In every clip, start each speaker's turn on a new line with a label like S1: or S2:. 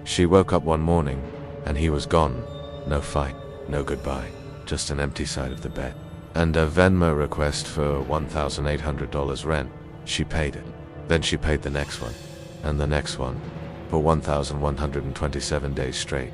S1: She woke up one morning, and he was gone. No fight, no goodbye, just an empty side of the bed. And a Venmo request for $1,800 rent. She paid it. Then she paid the next one, and the next one, for 1,127 days straight.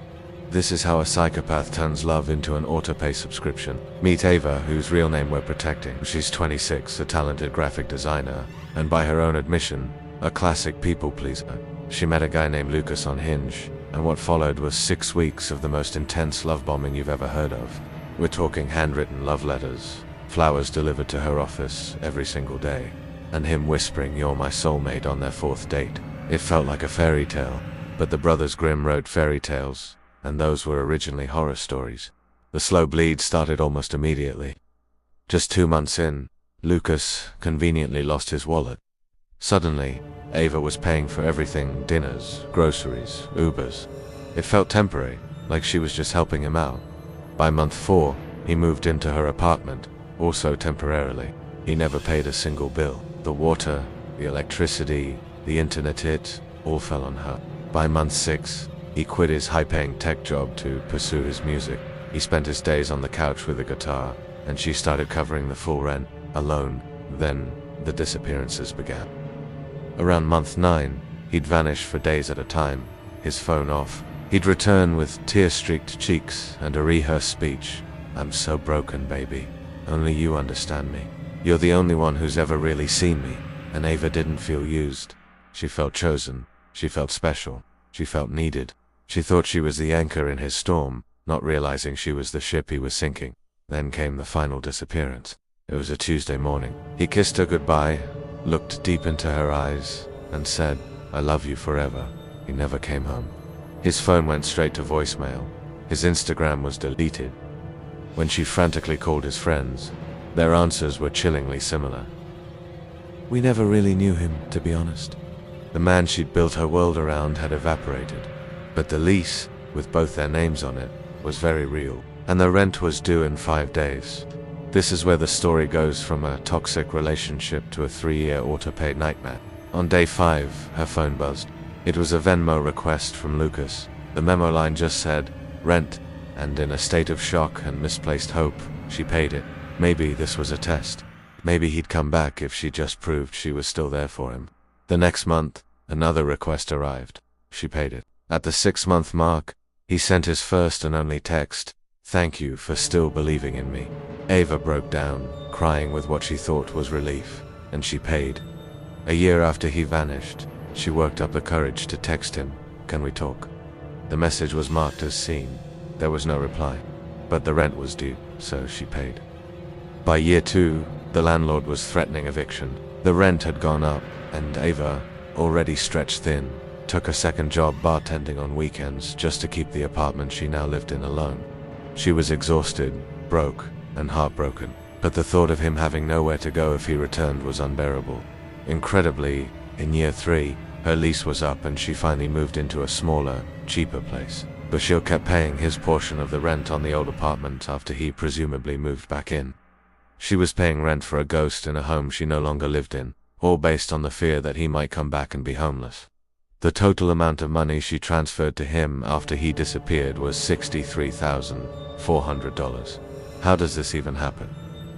S1: This is how a psychopath turns love into an auto-pay subscription. Meet Ava, whose real name we're protecting. She's 26, a talented graphic designer, and by her own admission, a classic people pleaser. She met a guy named Lucas on Hinge, and what followed was 6 weeks of the most intense love bombing you've ever heard of. We're talking handwritten love letters, flowers delivered to her office every single day, and him whispering "you're my soulmate" on their 4th date. It felt like a fairy tale, but the brothers Grimm wrote fairy tales, and those were originally horror stories. The slow bleed started almost immediately. Just 2 months in, Lucas conveniently lost his wallet. Suddenly, Ava was paying for everything: dinners, groceries, Ubers. It felt temporary, like she was just helping him out. By month 4, he moved into her apartment, also temporarily. He never paid a single bill. The water, the electricity, the internet hit, all fell on her. By month 6, he quit his high-paying tech job to pursue his music. He spent his days on the couch with a guitar, and she started covering the full rent, alone. Then, the disappearances began. Around month 9, he'd vanish for days at a time, his phone off. He'd return with tear-streaked cheeks and a rehearsed speech. "I'm so broken, baby. Only you understand me. You're the only one who's ever really seen me." And Ava didn't feel used. She felt chosen. She felt special. She felt needed. She thought she was the anchor in his storm, not realizing she was the ship he was sinking. Then came the final disappearance. It was a Tuesday morning. He kissed her goodbye, looked deep into her eyes, and said, "I love you forever." He never came home. His phone went straight to voicemail. His Instagram was deleted. When she frantically called his friends, their answers were chillingly similar. "We never really knew him, to be honest." The man she'd built her world around had evaporated. But the lease, with both their names on it, was very real, and the rent was due in 5 days. This is where the story goes from a toxic relationship to a 3-year auto-pay nightmare. On day 5, her phone buzzed. It was a Venmo request from Lucas. The memo line just said, "rent," and in a state of shock and misplaced hope, she paid it. Maybe this was a test. Maybe he'd come back if she just proved she was still there for him. The next month, another request arrived. She paid it. At the 6-month mark, he sent his first and only text, "Thank you for still believing in me." Ava broke down, crying with what she thought was relief, and she paid. A year after he vanished, she worked up the courage to text him, "Can we talk?" The message was marked as seen. There was no reply, but the rent was due, so she paid. By year 2, the landlord was threatening eviction. The rent had gone up, and Ava, already stretched thin, took a second job bartending on weekends just to keep the apartment she now lived in alone. She was exhausted, broke, and heartbroken, but the thought of him having nowhere to go if he returned was unbearable. Incredibly, in year 3, her lease was up and she finally moved into a smaller, cheaper place. Bashir kept paying his portion of the rent on the old apartment after he presumably moved back in. She was paying rent for a ghost in a home she no longer lived in, all based on the fear that he might come back and be homeless. The total amount of money she transferred to him after he disappeared was $63,400. How does this even happen?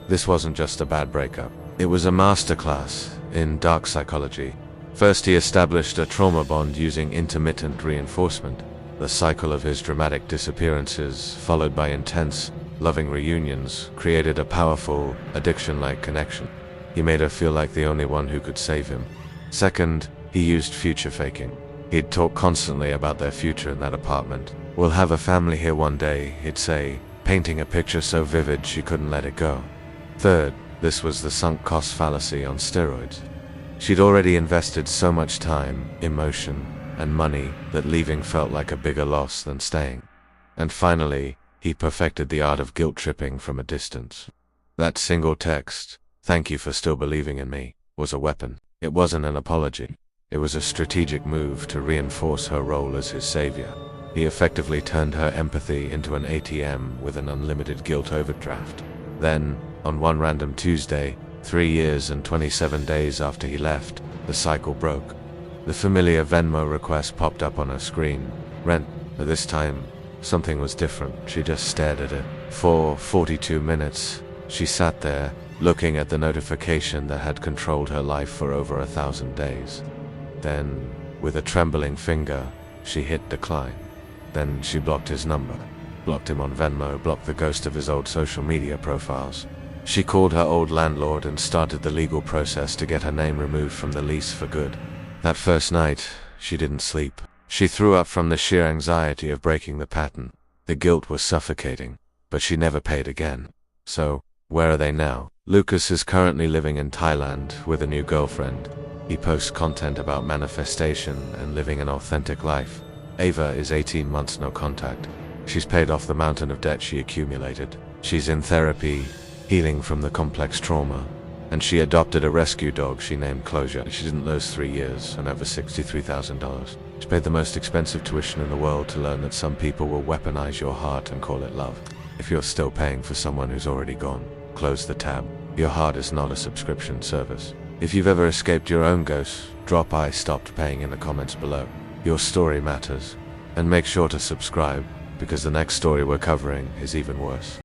S1: This wasn't just a bad breakup. It was a masterclass in dark psychology. First, he established a trauma bond using intermittent reinforcement. The cycle of his dramatic disappearances, followed by intense, loving reunions, created a powerful, addiction-like connection. He made her feel like the only one who could save him. Second, he used future faking. He'd talk constantly about their future in that apartment. "We'll have a family here one day," he'd say, painting a picture so vivid she couldn't let it go. Third, this was the sunk cost fallacy on steroids. She'd already invested so much time, emotion, and money that leaving felt like a bigger loss than staying. And finally, he perfected the art of guilt-tripping from a distance. That single text, "Thank you for still believing in me," was a weapon. It wasn't an apology. It was a strategic move to reinforce her role as his savior. He effectively turned her empathy into an ATM with an unlimited guilt overdraft. Then, on one random Tuesday, 3 years and 27 days after he left, the cycle broke. The familiar Venmo request popped up on her screen, rent. But this time, something was different. She just stared at it. For 42 minutes, she sat there, looking at the notification that had controlled her life for over 1,000 days. Then, with a trembling finger, she hit decline. Then she blocked his number, blocked him on Venmo, blocked the ghost of his old social media profiles. She called her old landlord and started the legal process to get her name removed from the lease for good. That first night, she didn't sleep. She threw up from the sheer anxiety of breaking the pattern. The guilt was suffocating, but she never paid again. So, where are they now? Lucas is currently living in Thailand with a new girlfriend. He posts content about manifestation and living an authentic life. Ava is 18 months no contact. She's paid off the mountain of debt she accumulated. She's in therapy, healing from the complex trauma. And she adopted a rescue dog she named Closure. She didn't lose 3 years and over $63,000. She paid the most expensive tuition in the world to learn that some people will weaponize your heart and call it love. If you're still paying for someone who's already gone, close the tab. Your heart is not a subscription service. If you've ever escaped your own ghost, drop I stopped paying in the comments below. Your story matters. And make sure to subscribe, because the next story we're covering is even worse.